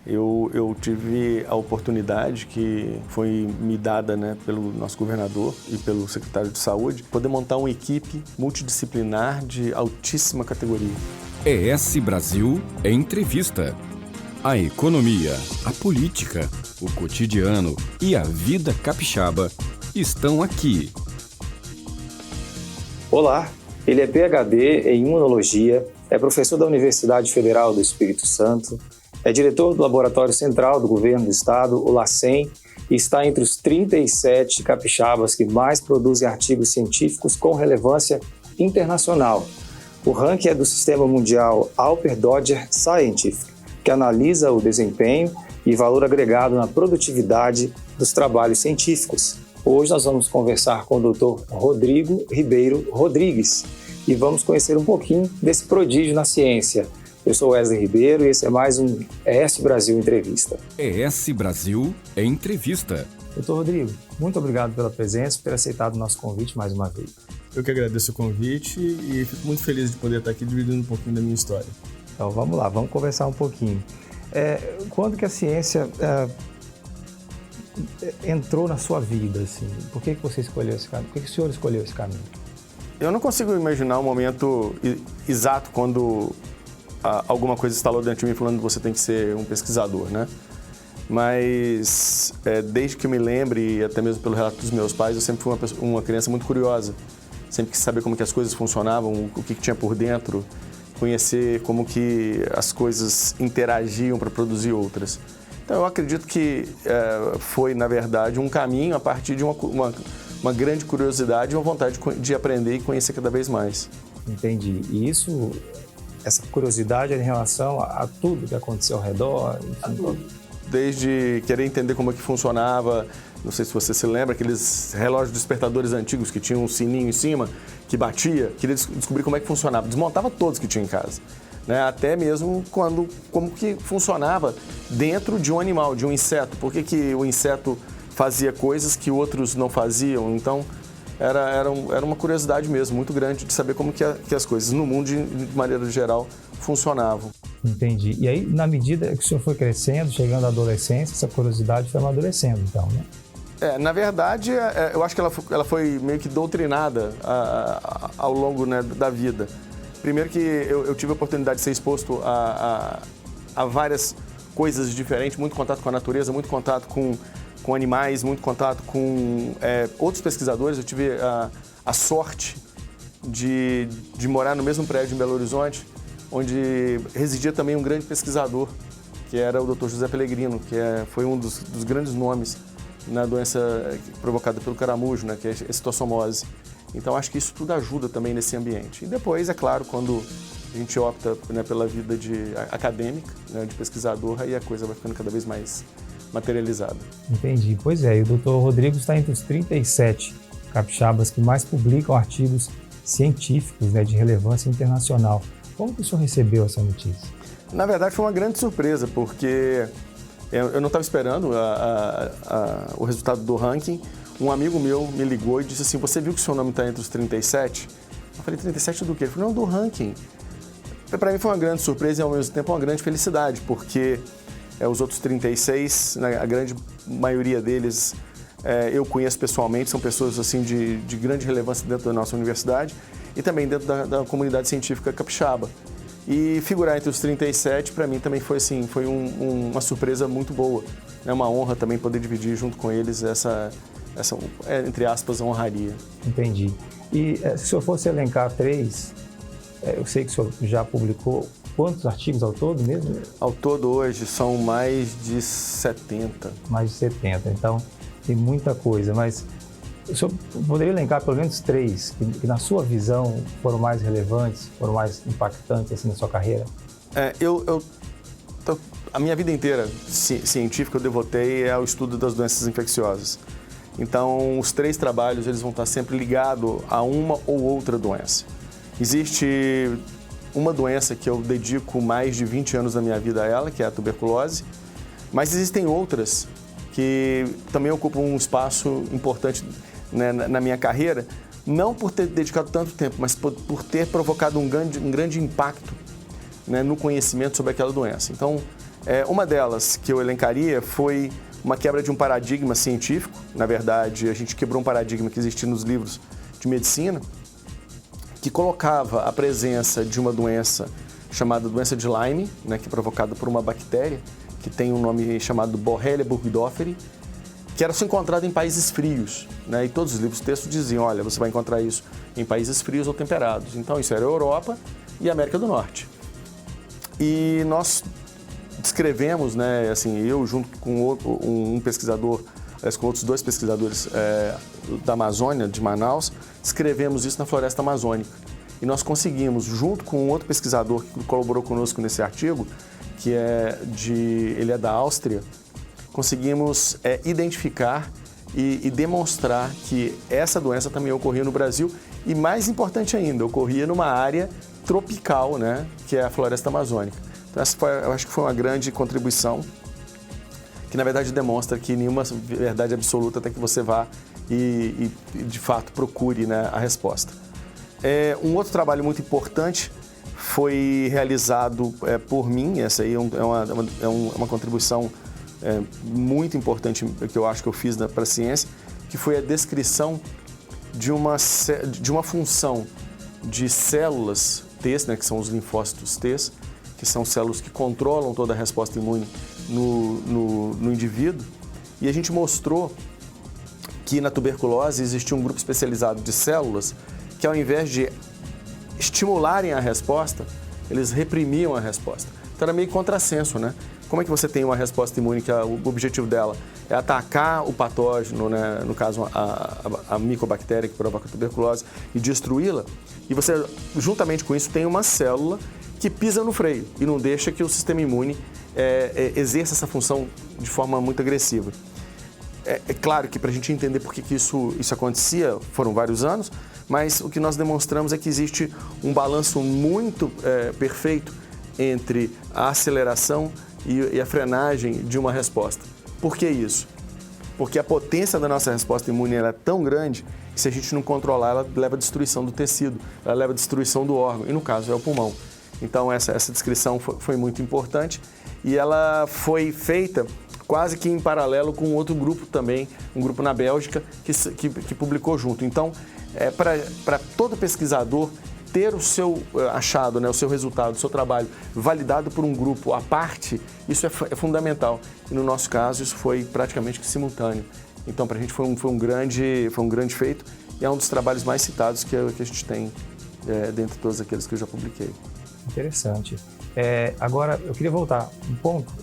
eu tive a oportunidade que foi me dada, né, pelo nosso governador e pelo secretário de Saúde, poder montar uma equipe multidisciplinar de altíssima categoria. ES Brasil Entrevista. A economia, a política, o cotidiano e a vida capixaba estão aqui. Olá, ele é PhD em Imunologia, é professor da Universidade Federal do Espírito Santo, é diretor do Laboratório Central do Governo do Estado, o LACEN, e está entre os 37 capixabas que mais produzem artigos científicos com relevância internacional. O ranking é do Sistema Mundial Alper Dodger Scientific, que analisa o desempenho e valor agregado na produtividade dos trabalhos científicos. Hoje nós vamos conversar com o Dr. Rodrigo Ribeiro Rodrigues e vamos conhecer um pouquinho desse prodígio na ciência. Eu sou Wesley Ribeiro e esse é mais um ES Brasil Entrevista. ES Brasil Entrevista. Dr. Rodrigo, muito obrigado pela presença e por ter aceitado o nosso convite mais uma vez. Eu que agradeço o convite e fico muito feliz de poder estar aqui dividindo um pouquinho da minha história. Então vamos lá, vamos conversar um pouquinho. Quando que a ciência entrou na sua vida? Assim? Por que você escolheu esse caminho? Por que o senhor escolheu esse caminho? Eu não consigo imaginar um momento exato quando alguma coisa instalou dentro de mim falando que você tem que ser um pesquisador, né? Mas desde que eu me lembre, e até mesmo pelo relato dos meus pais, eu sempre fui uma criança muito curiosa. Sempre quis saber como que as coisas funcionavam, o que tinha por dentro, conhecer como que as coisas interagiam para produzir outras. Então eu acredito que foi, na verdade, um caminho a partir de uma grande curiosidade e uma vontade de aprender e conhecer cada vez mais. Entendi. E essa curiosidade é em relação a tudo que aconteceu ao redor? Enfim, desde querer entender como é que funcionava, não sei se você se lembra, aqueles relógios despertadores antigos que tinham um sininho em cima, que batia, queria descobrir como é que funcionava, desmontava todos que tinha em casa, né? Até mesmo como que funcionava dentro de um animal, de um inseto, por que o inseto fazia coisas que outros não faziam, então era uma curiosidade mesmo, muito grande de saber como que as coisas no mundo, de maneira geral, funcionavam. Entendi. E aí, na medida que o senhor foi crescendo, chegando à adolescência, essa curiosidade foi amadurecendo, então, né? Na verdade, eu acho que ela foi meio que doutrinada ao longo, né, da vida. Primeiro que eu tive a oportunidade de ser exposto a várias coisas diferentes, muito contato com a natureza, muito contato com animais, muito contato com outros pesquisadores. Eu tive a sorte de morar no mesmo prédio em Belo Horizonte, onde residia também um grande pesquisador, que era o Dr. José Pellegrino, que foi um dos grandes nomes na doença provocada pelo caramujo, né, que é a citossomose. Então, acho que isso tudo ajuda também nesse ambiente. E depois, é claro, quando a gente opta, né, pela vida acadêmica, né, de pesquisador, aí a coisa vai ficando cada vez mais materializada. Entendi. Pois é, e o Dr. Rodrigo está entre os 37 capixabas que mais publicam artigos científicos, né, de relevância internacional. Como que o senhor recebeu essa notícia? Na verdade, foi uma grande surpresa, porque eu não estava esperando o resultado do ranking. Um amigo meu me ligou e disse assim, você viu que o seu nome está entre os 37? Eu falei, 37 do quê? Ele falou, não, do ranking. Para mim foi uma grande surpresa e ao mesmo tempo uma grande felicidade, porque os outros 36, né, a grande maioria deles eu conheço pessoalmente, são pessoas assim, de grande relevância dentro da nossa universidade e também dentro da comunidade científica capixaba. E figurar entre os 37, para mim também foi assim, foi uma surpresa muito boa. É uma honra também poder dividir junto com eles essa entre aspas, honraria. Entendi. E se o senhor fosse elencar 3, eu sei que o senhor já publicou quantos artigos ao todo mesmo? Ao todo hoje são mais de 70. Mais de 70, então tem muita coisa, mas o senhor poderia elencar pelo menos 3 que na sua visão foram mais relevantes, foram mais impactantes assim, na sua carreira? A minha vida inteira científica eu devotei ao estudo das doenças infecciosas. Então, os 3 trabalhos eles vão estar sempre ligados a uma ou outra doença. Existe uma doença que eu dedico mais de 20 anos da minha vida a ela, que é a tuberculose, mas existem outras que também ocupam um espaço importante, né, na minha carreira, não por ter dedicado tanto tempo, mas por ter provocado um grande impacto, né, no conhecimento sobre aquela doença. Então, Uma delas que eu elencaria foi uma quebra de um paradigma científico. Na verdade, a gente quebrou um paradigma que existia nos livros de medicina, que colocava a presença de uma doença chamada doença de Lyme, né, que é provocada por uma bactéria, que tem um nome chamado Borrelia burgdorferi, que era só encontrada em países frios, né? E todos os livros textos diziam, olha, você vai encontrar isso em países frios ou temperados. Então isso era a Europa e a América do Norte. E nós descrevemos, né, assim, eu junto com um pesquisador, com outros 2 pesquisadores da Amazônia, de Manaus, escrevemos isso na floresta amazônica. E nós conseguimos, junto com outro pesquisador que colaborou conosco nesse artigo, que ele é da Áustria, conseguimos identificar e demonstrar que essa doença também ocorria no Brasil e, mais importante ainda, ocorria numa área tropical, né, que é a floresta amazônica. Então, eu acho que foi uma grande contribuição que, na verdade, demonstra que nenhuma verdade absoluta até que você vá e de fato, procure, né, a resposta. Um outro trabalho muito importante foi realizado por mim, essa aí é uma contribuição muito importante que eu acho que eu fiz para a ciência, que foi a descrição de uma função de células T, né, que são os linfócitos T, que são células que controlam toda a resposta imune no indivíduo. E a gente mostrou que na tuberculose existia um grupo especializado de células que, ao invés de estimularem a resposta, eles reprimiam a resposta. Então era meio contrassenso, né? Como é que você tem uma resposta imune que o objetivo dela é atacar o patógeno, né? No caso a micobactéria que provoca a tuberculose, e destruí-la, e você, juntamente com isso, tem uma célula que pisa no freio e não deixa que o sistema imune exerça essa função de forma muito agressiva. É claro que para a gente entender por que isso acontecia, foram vários anos, mas o que nós demonstramos é que existe um balanço muito perfeito entre a aceleração e a frenagem de uma resposta. Por que isso? Porque a potência da nossa resposta imune é tão grande que, se a gente não controlar, ela leva à destruição do tecido, ela leva à destruição do órgão, e no caso é o pulmão. Então essa descrição foi muito importante e ela foi feita quase que em paralelo com outro grupo também, um grupo na Bélgica que publicou junto. Então, para todo pesquisador ter o seu achado, né, o seu resultado, o seu trabalho validado por um grupo à parte, isso é fundamental. E no nosso caso, isso foi praticamente simultâneo. Então, para a gente foi um grande feito e é um dos trabalhos mais citados que a gente tem dentre todos aqueles que eu já publiquei. Interessante. Agora, eu queria voltar um ponto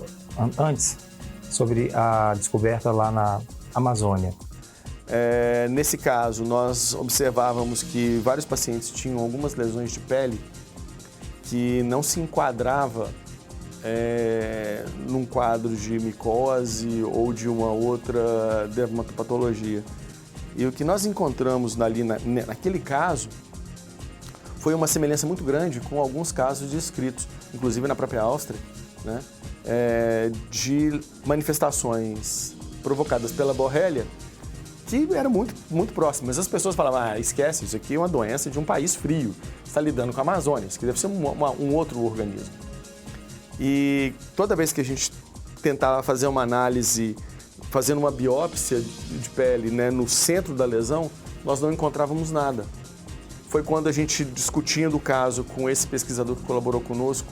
antes sobre a descoberta lá na Amazônia. Nesse caso, nós observávamos que vários pacientes tinham algumas lesões de pele que não se enquadrava num quadro de micose ou de uma outra dermatopatologia. E o que nós encontramos naquele caso foi uma semelhança muito grande com alguns casos descritos, inclusive na própria Áustria, né, de manifestações provocadas pela Borrelia que eram muito, muito próximas. As pessoas falavam, esquece, isso aqui é uma doença de um país frio, você está lidando com a Amazônia, isso aqui deve ser um outro organismo. E toda vez que a gente tentava fazer uma análise, fazendo uma biópsia de pele, né, no centro da lesão, nós não encontrávamos nada. Foi quando a gente, discutindo o caso com esse pesquisador que colaborou conosco,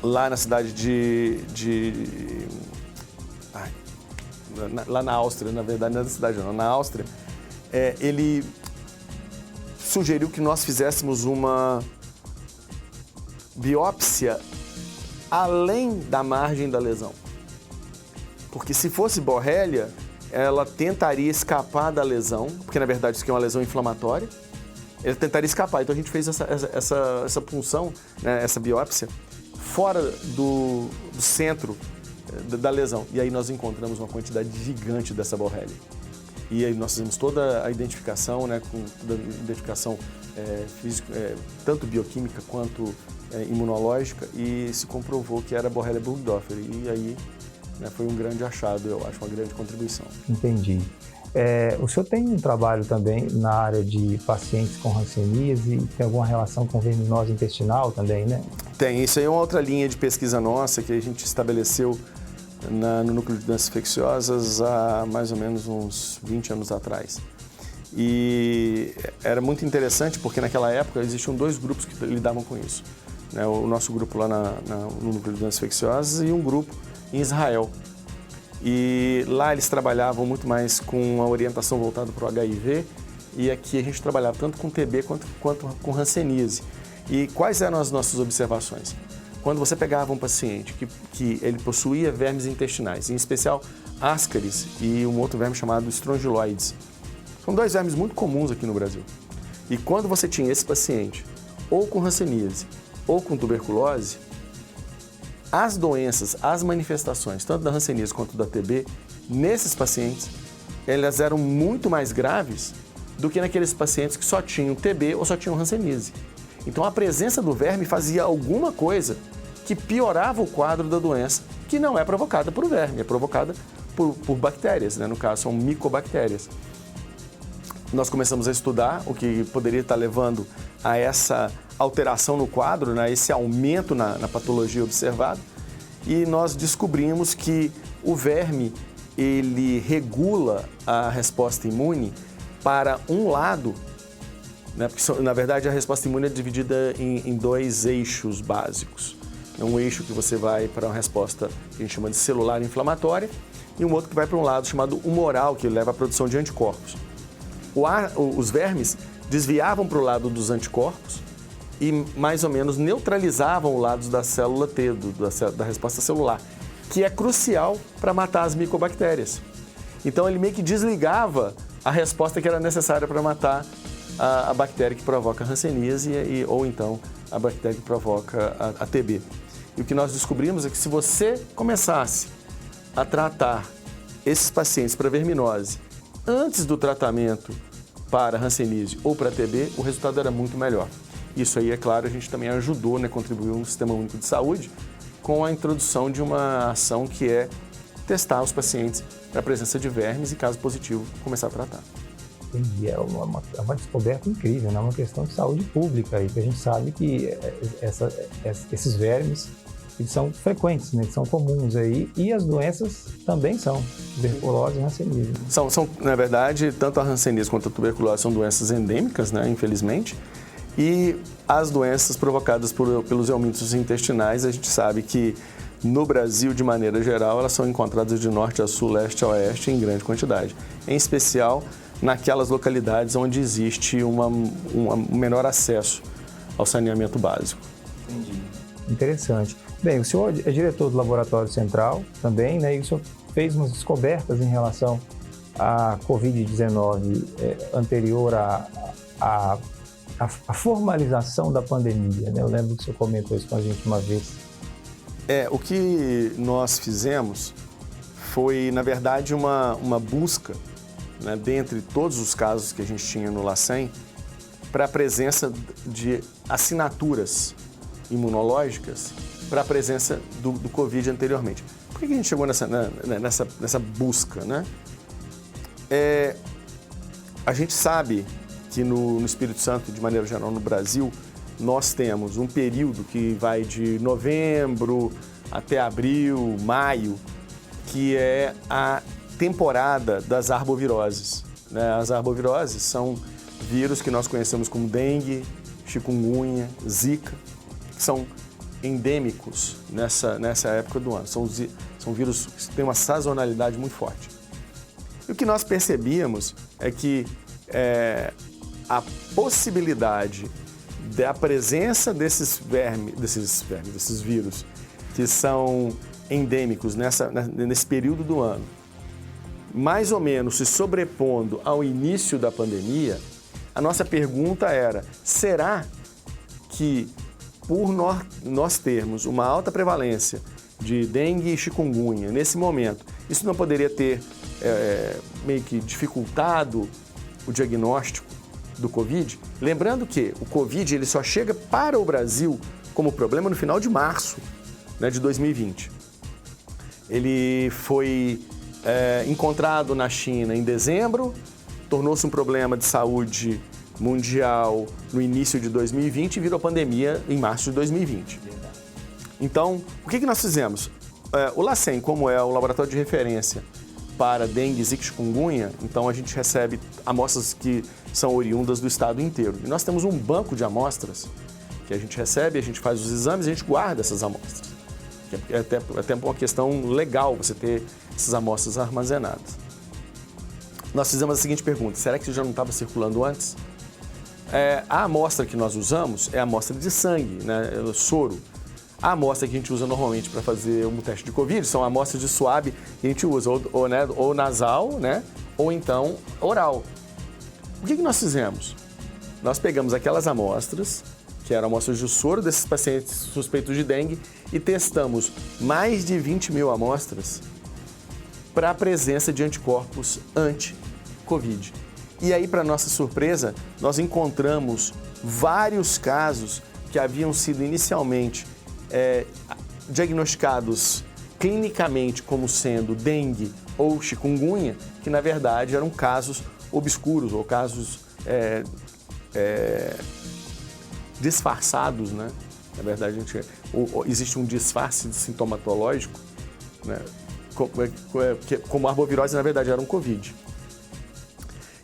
lá na cidade lá na Áustria, na verdade não é da cidade não, na Áustria, ele sugeriu que nós fizéssemos uma biópsia além da margem da lesão. Porque se fosse Borrelia, ela tentaria escapar da lesão, porque na verdade isso aqui é uma lesão inflamatória, ela tentaria escapar. Então a gente fez essa punção, né, essa biópsia, fora do centro da lesão. E aí nós encontramos uma quantidade gigante dessa Borrelia. E aí nós fizemos toda a identificação, né, com toda a identificação física, tanto bioquímica quanto imunológica, e se comprovou que era Borrelia burgdorferi. E aí, né, foi um grande achado, eu acho, uma grande contribuição. Entendi. O senhor tem um trabalho também na área de pacientes com hanseníase e tem alguma relação com verminose intestinal também, né? Tem, isso aí é uma outra linha de pesquisa nossa que a gente estabeleceu no núcleo de doenças infecciosas há mais ou menos uns 20 anos atrás. E era muito interessante porque naquela época existiam 2 grupos que lidavam com isso, né? O nosso grupo lá no núcleo de doenças infecciosas e um grupo em Israel. E lá eles trabalhavam muito mais com a orientação voltada para o HIV e aqui a gente trabalhava tanto com TB quanto com hanseníase. E quais eram as nossas observações? Quando você pegava um paciente que ele possuía vermes intestinais, em especial Ascaris e um outro verme chamado Strongyloides. São 2 vermes muito comuns aqui no Brasil. E quando você tinha esse paciente ou com hanseníase ou com tuberculose, as doenças, as manifestações, tanto da hanseníase quanto da TB, nesses pacientes, elas eram muito mais graves do que naqueles pacientes que só tinham TB ou só tinham hanseníase. Então, a presença do verme fazia alguma coisa que piorava o quadro da doença, que não é provocada por verme, é provocada por bactérias, né? No caso, são micobactérias. Nós começamos a estudar o que poderia estar levando a essa alteração no quadro, né? Esse aumento na patologia observada, e nós descobrimos que o verme, ele regula a resposta imune para um lado, né? Porque, na verdade, a resposta imune é dividida em 2 eixos básicos. É um eixo que você vai para uma resposta que a gente chama de celular inflamatória e um outro que vai para um lado chamado humoral, que leva à produção de anticorpos. Os vermes desviavam para o lado dos anticorpos e mais ou menos neutralizavam o lado da célula T, da resposta celular, que é crucial para matar as micobactérias. Então, ele meio que desligava a resposta que era necessária para matar a bactéria que provoca a hanseníase ou então a bactéria que provoca a TB. E o que nós descobrimos é que se você começasse a tratar esses pacientes para verminose antes do tratamento para hanseníase ou para TB, o resultado era muito melhor. Isso aí, é claro, a gente também ajudou, né, contribuiu no Sistema Único de Saúde com a introdução de uma ação que é testar os pacientes para a presença de vermes e, caso positivo, começar a tratar. Entendi. É uma descoberta incrível, né? Uma questão de saúde pública, e que a gente sabe que esses vermes eles são frequentes, né? Eles são comuns aí, e as doenças também são, tuberculose e hanseníase. São, na verdade, tanto a hanseníase quanto a tuberculose são doenças endêmicas, né, infelizmente, e as doenças provocadas pelos helmintos intestinais, a gente sabe que no Brasil, de maneira geral, elas são encontradas de norte a sul, leste a oeste, em grande quantidade, em especial naquelas localidades onde existe um menor acesso ao saneamento básico. Entendi. Interessante. Bem, o senhor é diretor do Laboratório Central também, né? E o senhor fez umas descobertas em relação à Covid-19 anterior à formalização da pandemia, né? Eu lembro que o senhor comentou isso com a gente uma vez. O que nós fizemos foi, na verdade, uma busca, né, dentre todos os casos que a gente tinha no LACEN, para a presença de assinaturas imunológicas para a presença do Covid anteriormente. Por que a gente chegou nessa busca, né? A gente sabe que no Espírito Santo, de maneira geral no Brasil, nós temos um período que vai de novembro até abril, maio, que é a temporada das arboviroses, né? As arboviroses são vírus que nós conhecemos como dengue, chikungunya, zika, que são endêmicos nessa época do ano. São vírus que têm uma sazonalidade muito forte. E o que nós percebíamos é que a possibilidade da presença desses vírus que são endêmicos nesse período do ano, mais ou menos se sobrepondo ao início da pandemia, a nossa pergunta era: será que por nós termos uma alta prevalência de dengue e chikungunya nesse momento, isso não poderia ter meio que dificultado o diagnóstico do Covid? Lembrando que o Covid ele só chega para o Brasil como problema no final de março, né, de 2020. Ele foi encontrado na China em dezembro, tornou-se um problema de saúde mundial no início de 2020 e virou pandemia em março de 2020. Então, o que nós fizemos? O LACEN, como é o laboratório de referência para dengue, zika e chikungunya, então a gente recebe amostras que são oriundas do estado inteiro. E nós temos um banco de amostras que a gente recebe, a gente faz os exames e a gente guarda essas amostras. É até uma questão legal você ter essas amostras armazenadas. Nós fizemos a seguinte pergunta: será que isso já não estava circulando antes? A amostra que nós usamos é a amostra de sangue, né, soro. A amostra que a gente usa normalmente para fazer um teste de Covid são amostras de suave que a gente usa ou nasal, né, ou então oral. O que nós fizemos? Nós pegamos aquelas amostras, que eram amostras de soro desses pacientes suspeitos de dengue, e testamos mais de 20 mil amostras para a presença de anticorpos anti-Covid. E aí, para nossa surpresa, nós encontramos vários casos que haviam sido inicialmente diagnosticados clinicamente como sendo dengue ou chikungunya, que na verdade eram casos obscuros ou casos disfarçados, né? Na verdade, existe um disfarce sintomatológico, né? Como arbovirose, na verdade, era um Covid.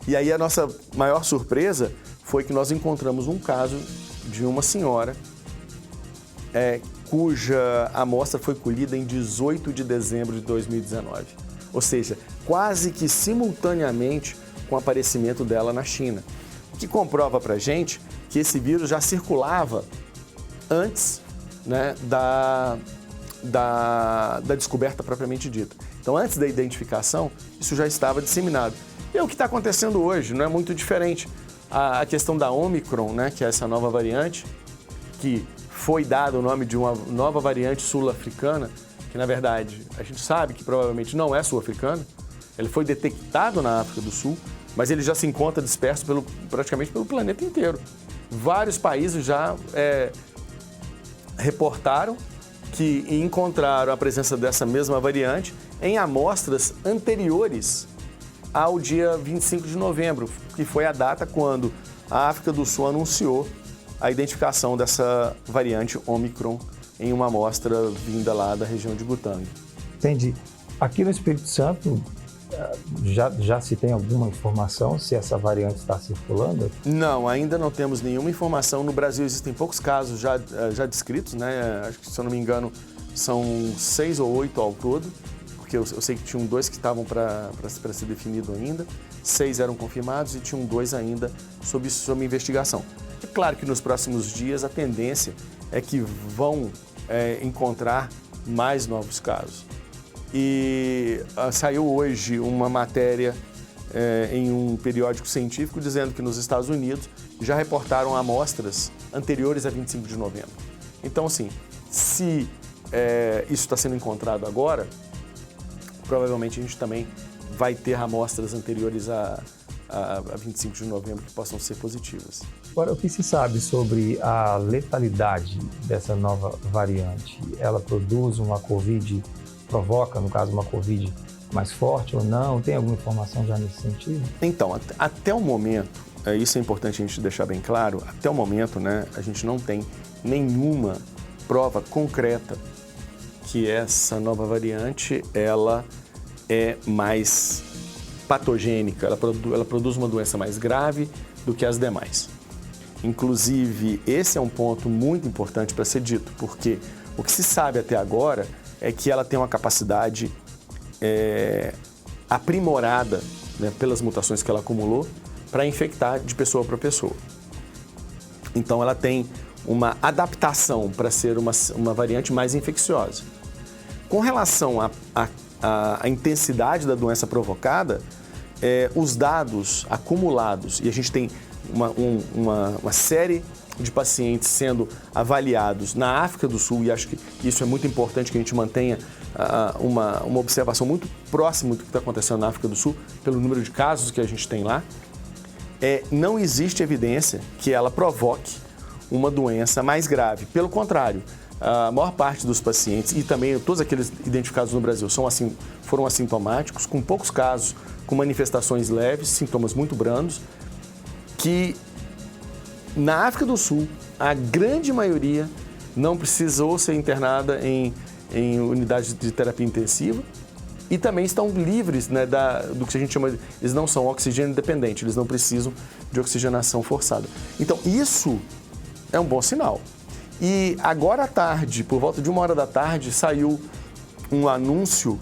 E aí a nossa maior surpresa foi que nós encontramos um caso de uma senhora cuja amostra foi colhida em 18 de dezembro de 2019. Ou seja, quase que simultaneamente com o aparecimento dela na China. O que comprova para a gente que esse vírus já circulava antes, né, da descoberta propriamente dita. Então, antes da identificação, isso já estava disseminado. E o que está acontecendo hoje não é muito diferente. A questão da Omicron, né, que é essa nova variante, que foi dado o nome de uma nova variante sul-africana, que na verdade a gente sabe que provavelmente não é sul-africano. Ele foi detectado na África do Sul, mas ele já se encontra disperso praticamente pelo planeta inteiro. Vários países já reportaram que encontraram a presença dessa mesma variante em amostras anteriores ao dia 25 de novembro, que foi a data quando a África do Sul anunciou a identificação dessa variante Omicron em uma amostra vinda lá da região de Butang. Entendi. Aqui no Espírito Santo, já se tem alguma informação se essa variante está circulando? Não, ainda não temos nenhuma informação. No Brasil existem poucos casos já descritos, né? Acho que, se eu não me engano, são 6 ou 8 ao todo, porque eu sei que tinham 2 que estavam para ser definido ainda, 6 eram confirmados e tinham 2 ainda sob investigação. É claro que nos próximos dias a tendência é que vão encontrar mais novos casos. E saiu hoje uma matéria em um periódico científico dizendo que nos Estados Unidos já reportaram amostras anteriores a 25 de novembro. Então, assim, se isso está sendo encontrado agora, provavelmente a gente também vai ter amostras anteriores a 25 de novembro que possam ser positivas. Agora, o que se sabe sobre a letalidade dessa nova variante? Ela produz uma Covid, provoca, no caso, uma Covid mais forte ou não? Tem alguma informação já nesse sentido? Então, até o momento, isso é importante a gente deixar bem claro, até o momento, né, a gente não tem nenhuma prova concreta que essa nova variante, ela é mais patogênica, ela produz uma doença mais grave do que as demais. Inclusive, esse é um ponto muito importante para ser dito, porque o que se sabe até agora é que ela tem uma capacidade aprimorada, né, pelas mutações que ela acumulou, para infectar de pessoa para pessoa. Então, ela tem uma adaptação para ser uma variante mais infecciosa. Com relação à intensidade da doença provocada, os dados acumulados, e a gente tem uma série de pacientes sendo avaliados na África do Sul, e acho que isso é muito importante que a gente mantenha uma observação muito próxima do que está acontecendo na África do Sul, pelo número de casos que a gente tem lá, não existe evidência que ela provoque uma doença mais grave. Pelo contrário, a maior parte dos pacientes, e também todos aqueles identificados no Brasil, foram assintomáticos, com poucos casos, com manifestações leves, sintomas muito brandos, que na África do Sul, a grande maioria não precisou ser internada em unidades de terapia intensiva e também estão livres, né, do que a gente chama de... Eles não são oxigênio dependentes, eles não precisam de oxigenação forçada. Então, isso é um bom sinal. E agora à tarde, por volta de 1h da tarde, saiu um anúncio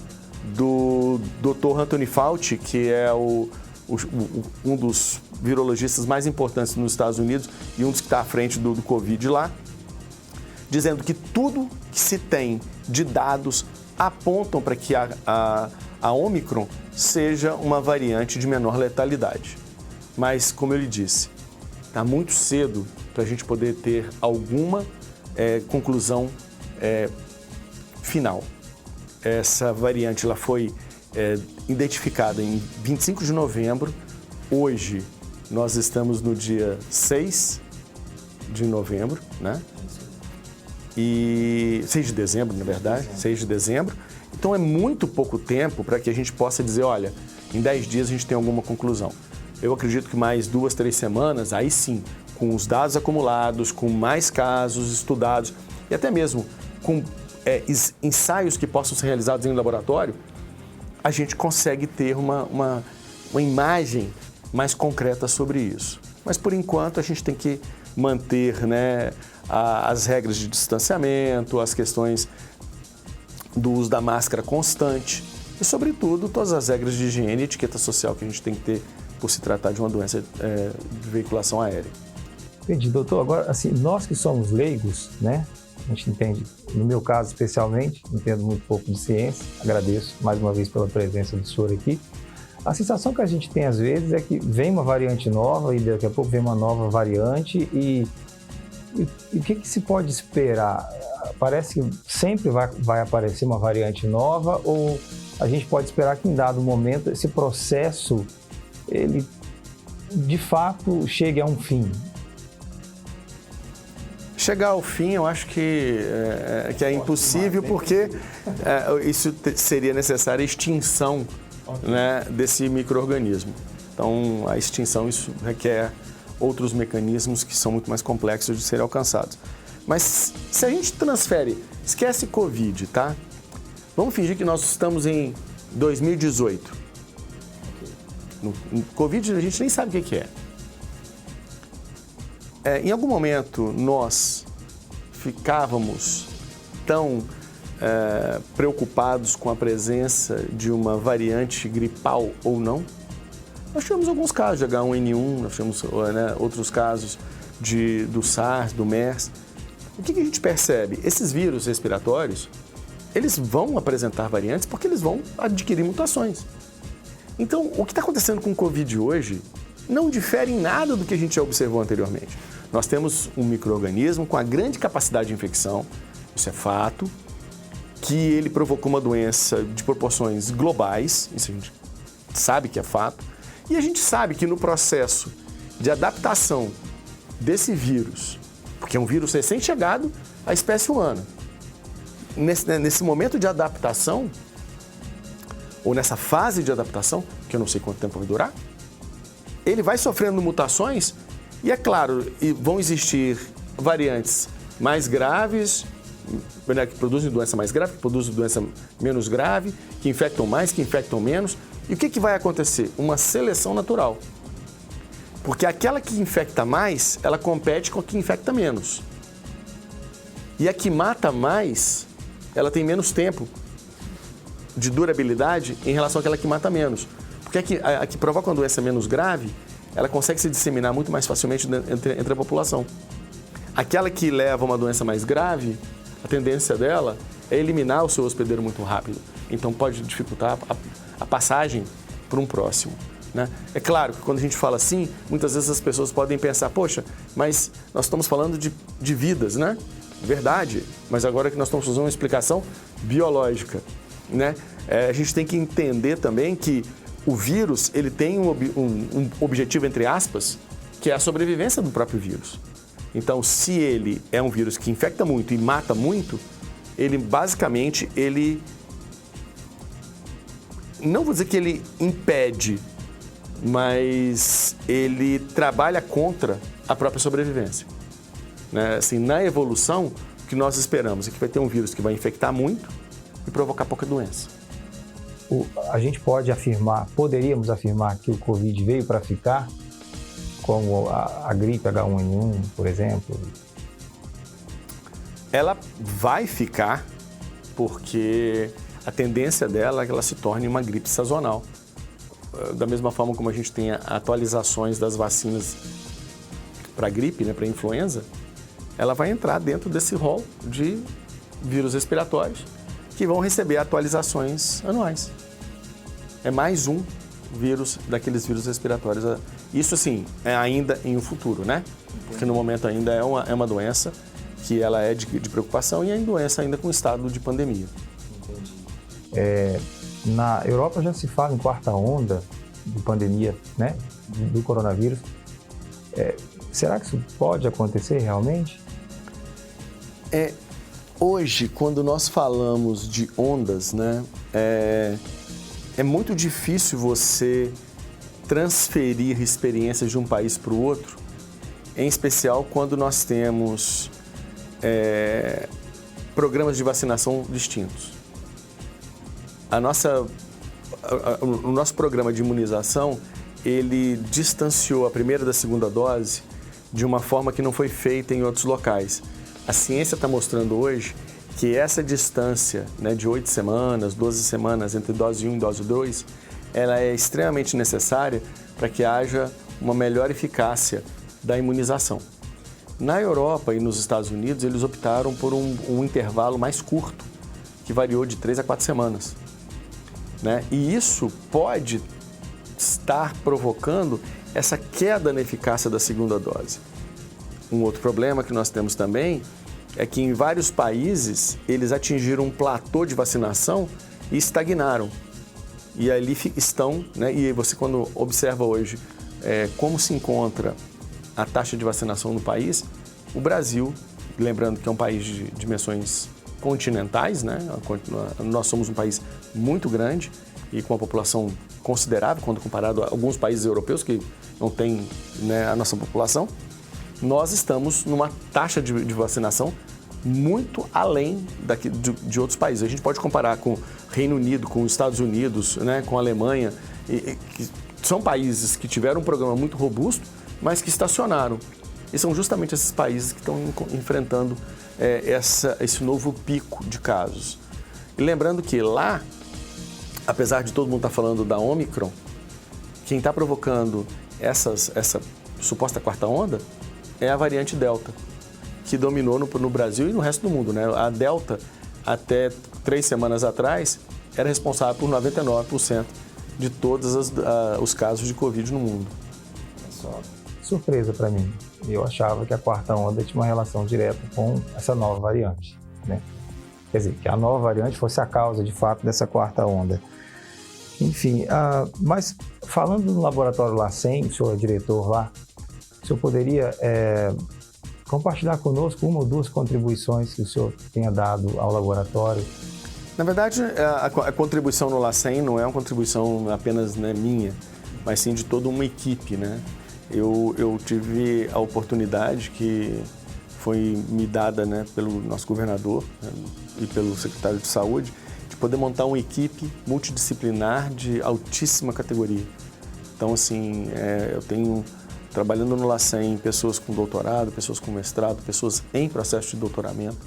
do Dr. Anthony Fauci, que é um dos virologistas mais importantes nos Estados Unidos e um dos que está à frente do Covid lá, dizendo que tudo que se tem de dados apontam para que a Omicron seja uma variante de menor letalidade. Mas, como eu lhe disse, está muito cedo para a gente poder ter alguma conclusão final. Essa variante ela foi identificada em 25 de novembro. Hoje nós estamos no dia 6 de novembro, né? E 6 de dezembro, na verdade, 6 de dezembro. Então é muito pouco tempo para que a gente possa dizer, olha, em 10 dias a gente tem alguma conclusão. Eu acredito que mais 2, 3 semanas, aí sim, com os dados acumulados, com mais casos estudados e até mesmo com ensaios que possam ser realizados em laboratório, a gente consegue ter uma imagem mais concreta sobre isso. Mas, por enquanto, a gente tem que manter, né, as regras de distanciamento, as questões do uso da máscara constante e, sobretudo, todas as regras de higiene e etiqueta social que a gente tem que ter por se tratar de uma doença de veiculação aérea. Entendi, doutor. Agora, assim, nós que somos leigos, né? A gente entende, no meu caso especialmente, entendo muito pouco de ciência, agradeço mais uma vez pela presença do senhor aqui. A sensação que a gente tem às vezes é que vem uma variante nova e daqui a pouco vem uma nova variante e o que se pode esperar? Parece que sempre vai aparecer uma variante nova ou a gente pode esperar que em dado momento esse processo, ele de fato chegue a um fim? Chegar ao fim, eu acho que é impossível, porque isso seria necessária a extinção, né, desse micro-organismo. Então, a extinção, isso requer outros mecanismos que são muito mais complexos de serem alcançados. Mas se a gente transfere, esquece Covid, tá? Vamos fingir que nós estamos em 2018. No Covid a gente nem sabe o que é. Em algum momento nós ficávamos tão preocupados com a presença de uma variante gripal ou não? Nós tivemos alguns casos de H1N1, nós tivemos, né, outros casos do SARS, do MERS. O que a gente percebe? Esses vírus respiratórios, eles vão apresentar variantes porque eles vão adquirir mutações. Então, o que está acontecendo com o Covid hoje não difere em nada do que a gente já observou anteriormente. Nós temos um micro-organismo com a grande capacidade de infecção, isso é fato, que ele provocou uma doença de proporções globais, isso a gente sabe que é fato, e a gente sabe que no processo de adaptação desse vírus, porque é um vírus recém-chegado à espécie humana, nesse momento de adaptação, ou nessa fase de adaptação, que eu não sei quanto tempo vai durar, ele vai sofrendo mutações e, é claro, vão existir variantes mais graves, que produzem doença mais grave, que produzem doença menos grave, que infectam mais, que infectam menos. E o que vai acontecer? Uma seleção natural. Porque aquela que infecta mais, ela compete com a que infecta menos. E a que mata mais, ela tem menos tempo de durabilidade em relação àquela que mata menos. Porque a que provoca uma doença menos grave, ela consegue se disseminar muito mais facilmente entre a população. Aquela que leva uma doença mais grave, a tendência dela é eliminar o seu hospedeiro muito rápido. Então pode dificultar a passagem para um próximo, né? É claro que quando a gente fala assim, muitas vezes as pessoas podem pensar, poxa, mas nós estamos falando de vidas, né? Verdade, mas agora que nós estamos fazendo uma explicação biológica, né? A gente tem que entender também que o vírus, ele tem um objetivo, entre aspas, que é a sobrevivência do próprio vírus. Então, se ele é um vírus que infecta muito e mata muito, ele basicamente, não vou dizer que ele impede, mas ele trabalha contra a própria sobrevivência. Né? Assim, na evolução, o que nós esperamos é que vai ter um vírus que vai infectar muito e provocar pouca doença. A gente poderíamos afirmar que o Covid veio para ficar, como a gripe H1N1, por exemplo? Ela vai ficar porque a tendência dela é que ela se torne uma gripe sazonal. Da mesma forma como a gente tem atualizações das vacinas para gripe, né, para influenza, ela vai entrar dentro desse rol de vírus respiratórios que vão receber atualizações anuais. É mais um vírus daqueles vírus respiratórios. Isso, assim, é ainda em um futuro, né? Porque no momento ainda é uma doença que ela é de preocupação e é doença ainda com estado de pandemia. Entendi. Na Europa já se fala em quarta onda de pandemia, né, do coronavírus. Será que isso pode acontecer realmente? Hoje, quando nós falamos de ondas, né, é muito difícil você transferir experiências de um país para o outro, em especial quando nós temos programas de vacinação distintos. O nosso programa de imunização, ele distanciou a primeira da segunda dose de uma forma que não foi feita em outros locais. A ciência está mostrando hoje que essa distância, né, de 8 semanas, 12 semanas entre dose 1 e dose 2, ela é extremamente necessária para que haja uma melhor eficácia da imunização. Na Europa e nos Estados Unidos, eles optaram por um intervalo mais curto, que variou de 3 a 4 semanas. Né? E isso pode estar provocando essa queda na eficácia da segunda dose. Um outro problema que nós temos também é que em vários países eles atingiram um platô de vacinação e estagnaram. E ali estão, né? E você quando observa hoje como se encontra a taxa de vacinação no país, o Brasil, lembrando que é um país de dimensões continentais, né? Nós somos um país muito grande e com uma população considerável quando comparado a alguns países europeus que não têm, né, a nossa população. Nós estamos numa taxa de vacinação muito além de outros países. A gente pode comparar com o Reino Unido, com os Estados Unidos, né, com a Alemanha, que são países que tiveram um programa muito robusto, mas que estacionaram. E são justamente esses países que estão enfrentando esse novo pico de casos. E lembrando que lá, apesar de todo mundo estar falando da Omicron, quem está provocando essa suposta quarta onda é a variante Delta, que dominou no Brasil e no resto do mundo. Né? A Delta, até 3 semanas atrás, era responsável por 99% de todos os casos de Covid no mundo. Só surpresa para mim. Eu achava que a quarta onda tinha uma relação direta com essa nova variante, né? Quer dizer, que a nova variante fosse a causa, de fato, dessa quarta onda. Enfim, mas falando no laboratório LACEN, o senhor é diretor lá, o senhor poderia compartilhar conosco uma ou duas contribuições que o senhor tenha dado ao laboratório? Na verdade, a contribuição no LACEN não é uma contribuição apenas, né, minha, mas sim de toda uma equipe, né? Eu tive a oportunidade que foi me dada, né, pelo nosso governador, né, e pelo secretário de Saúde, de poder montar uma equipe multidisciplinar de altíssima categoria. Então, assim, eu tenho, trabalhando no LACEN, pessoas com doutorado, pessoas com mestrado, pessoas em processo de doutoramento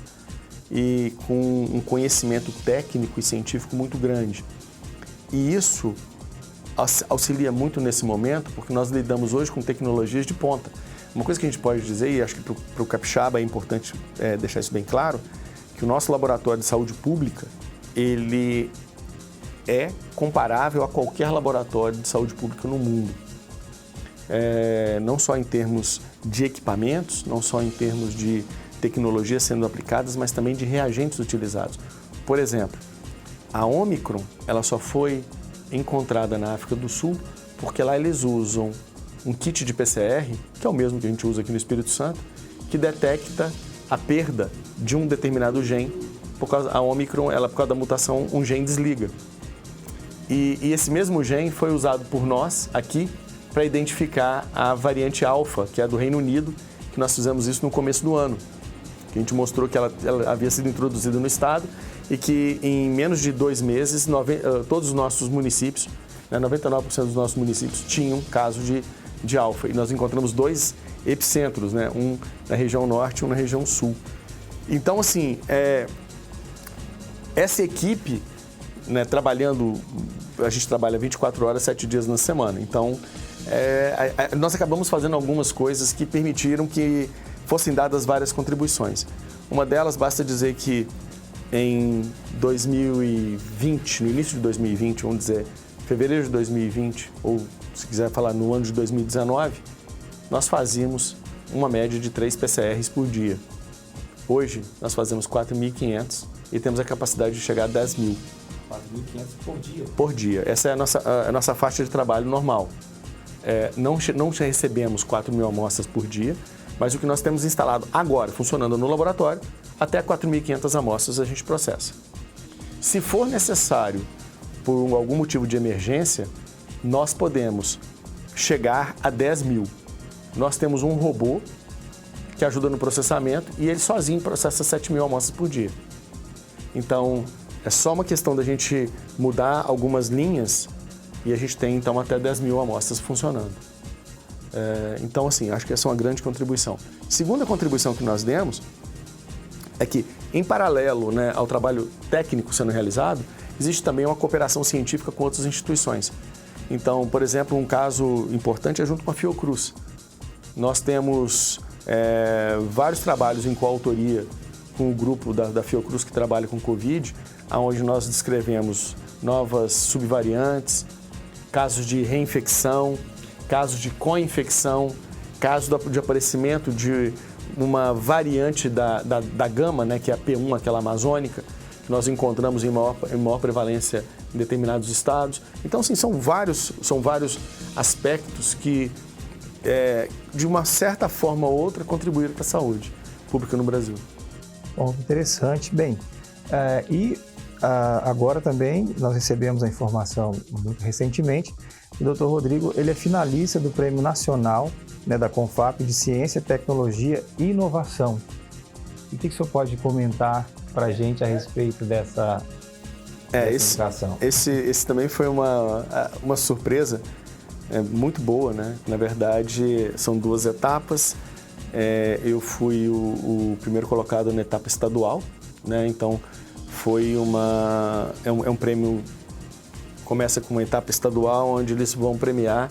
e com um conhecimento técnico e científico muito grande. E isso auxilia muito nesse momento, porque nós lidamos hoje com tecnologias de ponta. Uma coisa que a gente pode dizer, e acho que para o Capixaba é importante deixar isso bem claro, que o nosso laboratório de saúde pública, ele é comparável a qualquer laboratório de saúde pública no mundo. Não só em termos de equipamentos, não só em termos de tecnologias sendo aplicadas, mas também de reagentes utilizados. Por exemplo, a Omicron, ela só foi encontrada na África do Sul porque lá eles usam um kit de PCR, que é o mesmo que a gente usa aqui no Espírito Santo, que detecta a perda de um determinado gene. A Omicron, por causa da mutação, um gene desliga. E esse mesmo gene foi usado por nós aqui para identificar a variante alfa, que é a do Reino Unido, que nós fizemos isso no começo do ano. Que a gente mostrou que ela havia sido introduzida no estado e que em menos de 2 meses, todos os nossos municípios, 99% dos nossos municípios tinham caso de alfa. E nós encontramos 2 epicentros, né? Um na região norte e um na região sul. Então, assim, essa equipe, né, trabalhando, a gente trabalha 24 horas, 7 dias na semana. Então, nós acabamos fazendo algumas coisas que permitiram que fossem dadas várias contribuições. Uma delas, basta dizer que em 2020, no início de 2020, vamos dizer, fevereiro de 2020, ou se quiser falar no ano de 2019, nós fazíamos uma média de 3 PCRs por dia. Hoje, nós fazemos 4.500 e temos a capacidade de chegar a 10.000. 4.500 por dia? Por dia. Essa é a nossa faixa de trabalho normal. Não recebemos 4.000 amostras por dia, mas o que nós temos instalado agora, funcionando no laboratório, até 4.500 amostras a gente processa. Se for necessário, por algum motivo de emergência, nós podemos chegar a 10.000. Nós temos um robô que ajuda no processamento e ele sozinho processa 7.000 amostras por dia. Então, é só uma questão da gente mudar algumas linhas e a gente tem, então, até 10.000 amostras funcionando. Então, assim, acho que essa é uma grande contribuição. Segunda contribuição que nós demos é que, em paralelo, né, ao trabalho técnico sendo realizado, existe também uma cooperação científica com outras instituições. Então, por exemplo, um caso importante é junto com a Fiocruz. Nós temos vários trabalhos em coautoria com o grupo da Fiocruz que trabalha com Covid, onde nós descrevemos novas subvariantes, casos de reinfecção, casos de co-infecção, casos de aparecimento de uma variante da gama, né, que é a P1, aquela amazônica, que nós encontramos em maior prevalência em determinados estados. Então, assim, são vários aspectos que, de uma certa forma ou outra, contribuíram para a saúde pública no Brasil. Bom, interessante. Bem, agora também nós recebemos a informação muito recentemente que o Dr. Rodrigo ele é finalista do Prêmio Nacional, né, da Confap de Ciência, Tecnologia e Inovação. E o que o senhor pode comentar para a gente a respeito dessa indicação? Esse também foi uma surpresa muito boa, né? Na verdade, são 2 etapas. Eu fui o primeiro colocado na etapa estadual, né? Então, foi um prêmio, começa com uma etapa estadual, onde eles vão premiar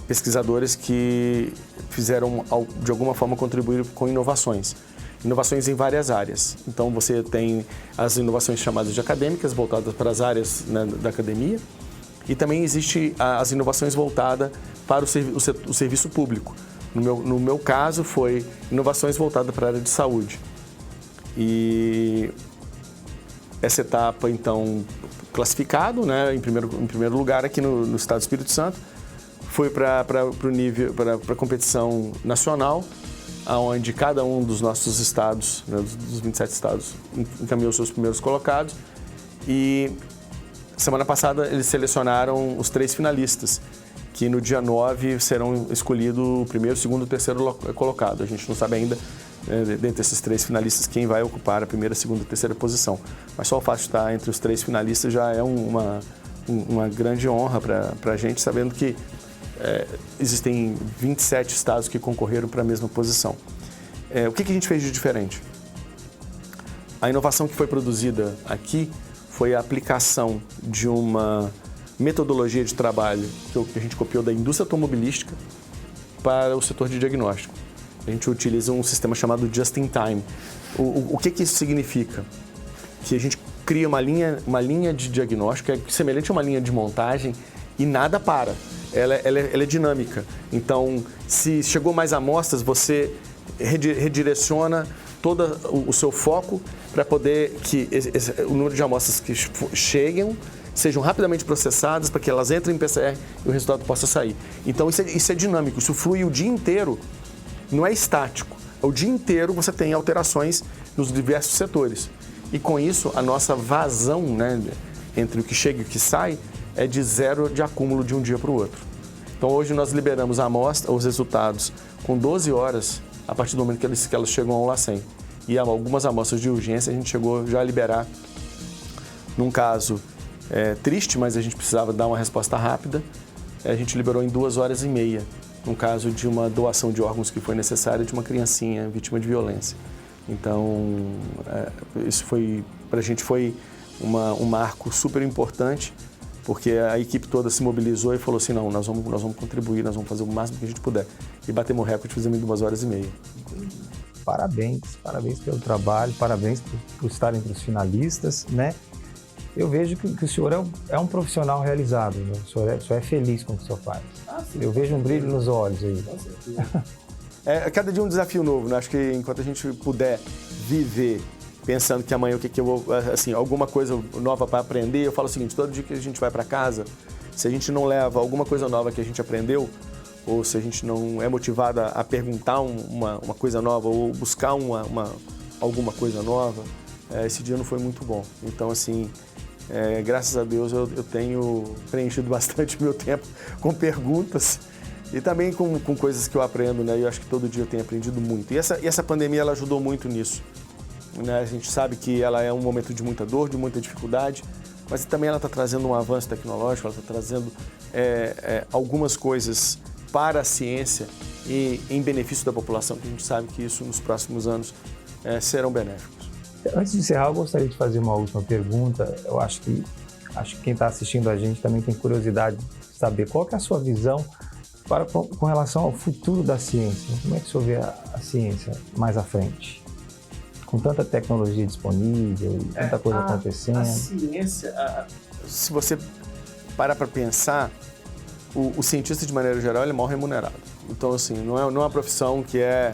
pesquisadores que fizeram, de alguma forma, contribuir com inovações em várias áreas. Então, você tem as inovações chamadas de acadêmicas, voltadas para as áreas, né, da academia, e também existe as inovações voltadas para o serviço público. No meu caso, foi inovações voltadas para a área de saúde. E essa etapa, então, classificado, né, em primeiro lugar aqui no estado do Espírito Santo, foi para a competição nacional, onde cada um dos nossos estados, né, dos 27 estados, encaminhou seus primeiros colocados. E semana passada eles selecionaram os 3 finalistas, que no dia 9 serão escolhidos o primeiro, segundo e terceiro colocado. A gente não sabe ainda, dentre esses 3 finalistas, quem vai ocupar a primeira, segunda e terceira posição. Mas só o fato de estar entre os 3 finalistas já é uma grande honra para a gente, sabendo que existem 27 estados que concorreram para a mesma posição. O que a gente fez de diferente? A inovação que foi produzida aqui foi a aplicação de uma metodologia de trabalho que a gente copiou da indústria automobilística para o setor de diagnóstico. A gente utiliza um sistema chamado Just in Time. O que isso significa? Que a gente cria uma linha de diagnóstico que é semelhante a uma linha de montagem e nada para. Ela é dinâmica. Então, se chegou mais amostras, você redireciona todo o seu foco para poder que o número de amostras que cheguem sejam rapidamente processadas para que elas entrem em PCR e o resultado possa sair. Então, isso é dinâmico, isso flui o dia inteiro, não é estático. O dia inteiro você tem alterações nos diversos setores. E com isso, a nossa vazão, né, entre o que chega e o que sai é de 0 de acúmulo de um dia para o outro. Então hoje nós liberamos a amostra, os resultados com 12 horas a partir do momento que elas chegam ao LACEN. E algumas amostras de urgência a gente chegou já a liberar num caso triste, mas a gente precisava dar uma resposta rápida. A gente liberou em 2 horas e meia, num caso de uma doação de órgãos que foi necessária de uma criancinha vítima de violência. Então, isso para a gente foi um marco super importante, porque a equipe toda se mobilizou e falou assim, não, nós vamos contribuir, nós vamos fazer o máximo que a gente puder. E batemos o recorde, fizemos em 2 horas e meia. Parabéns pelo trabalho, parabéns por estar entre os finalistas, né? Eu vejo que o senhor é um profissional realizado, né? O senhor é feliz com o que o senhor faz. Eu vejo um brilho nos olhos aí. Cada dia um desafio novo, né? Acho que enquanto a gente puder viver pensando que amanhã o que eu vou, assim, alguma coisa nova para aprender, eu falo o seguinte, todo dia que a gente vai para casa, se a gente não leva alguma coisa nova que a gente aprendeu, ou se a gente não é motivado a perguntar uma coisa nova ou buscar alguma coisa nova, esse dia não foi muito bom. Então, assim, graças a Deus eu tenho preenchido bastante meu tempo com perguntas e também com coisas que eu aprendo, né? E eu acho que todo dia eu tenho aprendido muito. E essa pandemia ela ajudou muito nisso, né? A gente sabe que ela é um momento de muita dor, de muita dificuldade, mas também ela está trazendo um avanço tecnológico, ela está trazendo algumas coisas para a ciência e em benefício da população, que a gente sabe que isso nos próximos anos serão benéficos. Antes de encerrar, eu gostaria de fazer uma última pergunta. Eu acho que quem está assistindo a gente também tem curiosidade de saber qual que é a sua visão com relação ao futuro da ciência. Como é que o senhor vê a ciência mais à frente? Com tanta tecnologia disponível, tanta coisa acontecendo. A ciência, se você parar para pensar, o cientista, de maneira geral, ele é mal remunerado. Então, assim, não é uma profissão que é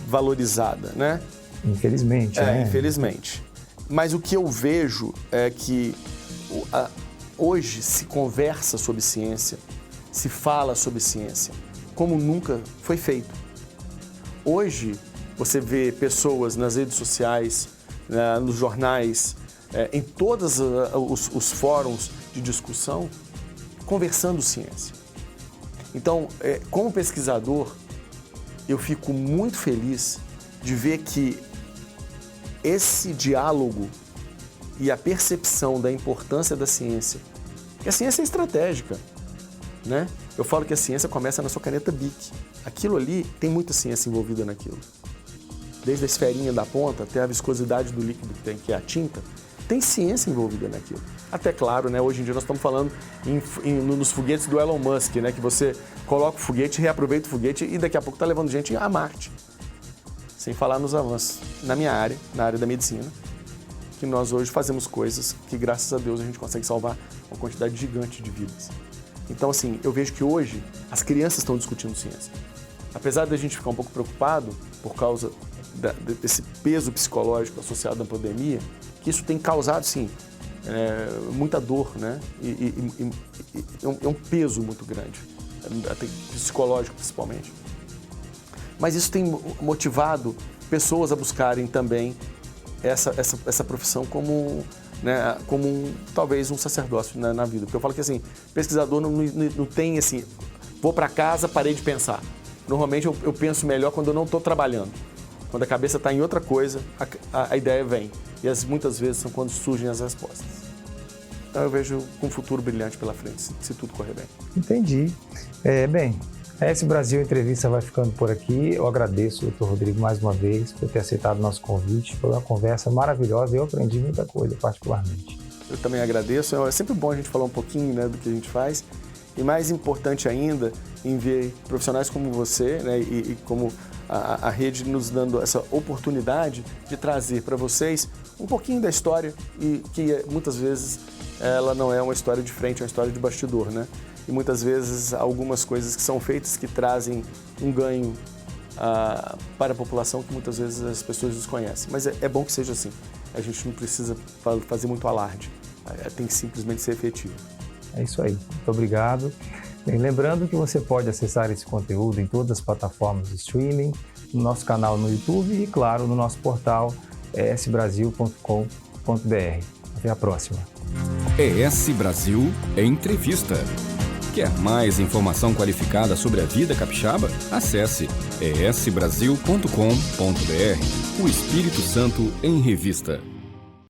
valorizada, né? Infelizmente, né? Infelizmente. Mas o que eu vejo é que hoje se conversa sobre ciência, se fala sobre ciência, como nunca foi feito. Hoje, você vê pessoas nas redes sociais, nos jornais, em todos os fóruns de discussão, conversando ciência. Então, como pesquisador, eu fico muito feliz de ver que esse diálogo e a percepção da importância da ciência, que a ciência é estratégica, né? Eu falo que a ciência começa na sua caneta Bic. Aquilo ali, tem muita ciência envolvida naquilo. Desde a esferinha da ponta até a viscosidade do líquido que é a tinta, tem ciência envolvida naquilo. Até claro, né? Hoje em dia nós estamos falando nos foguetes do Elon Musk, né? Que você coloca o foguete, reaproveita o foguete e daqui a pouco está levando gente a Marte. Sem falar nos avanços na minha área, na área da medicina, que nós hoje fazemos coisas que, graças a Deus, a gente consegue salvar uma quantidade gigante de vidas. Então, assim, eu vejo que hoje as crianças estão discutindo ciência. Apesar da gente ficar um pouco preocupado por causa desse peso psicológico associado à pandemia, que isso tem causado, sim, muita dor, né? É um peso muito grande, psicológico principalmente. Mas isso tem motivado pessoas a buscarem também essa profissão como, né, talvez um sacerdócio na vida. Porque eu falo que assim, pesquisador não tem assim, vou para casa, parei de pensar. Normalmente eu penso melhor quando eu não estou trabalhando. Quando a cabeça está em outra coisa, a ideia vem. E muitas vezes são quando surgem as respostas. Então eu vejo um futuro brilhante pela frente, se tudo correr bem. Entendi. Bem, a ES Brasil Entrevista vai ficando por aqui. Eu agradeço ao Dr. Rodrigo mais uma vez por ter aceitado o nosso convite. Foi uma conversa maravilhosa e eu aprendi muita coisa, particularmente. Eu também agradeço. É sempre bom a gente falar um pouquinho, né, do que a gente faz. E mais importante ainda, em ver profissionais como você, né, e como a rede nos dando essa oportunidade de trazer para vocês um pouquinho da história e que muitas vezes ela não é uma história de frente, é uma história de bastidor, né? E muitas vezes algumas coisas que são feitas que trazem um ganho para a população que muitas vezes as pessoas desconhecem. Mas é bom que seja assim. A gente não precisa fazer muito alarde. Tem que simplesmente ser efetivo. É isso aí. Muito obrigado. Bem, lembrando que você pode acessar esse conteúdo em todas as plataformas de streaming, no nosso canal no YouTube e, claro, no nosso portal esbrasil.com.br. Até a próxima. ES Brasil Entrevista. Quer mais informação qualificada sobre a vida capixaba? Acesse esbrasil.com.br. O Espírito Santo em Revista.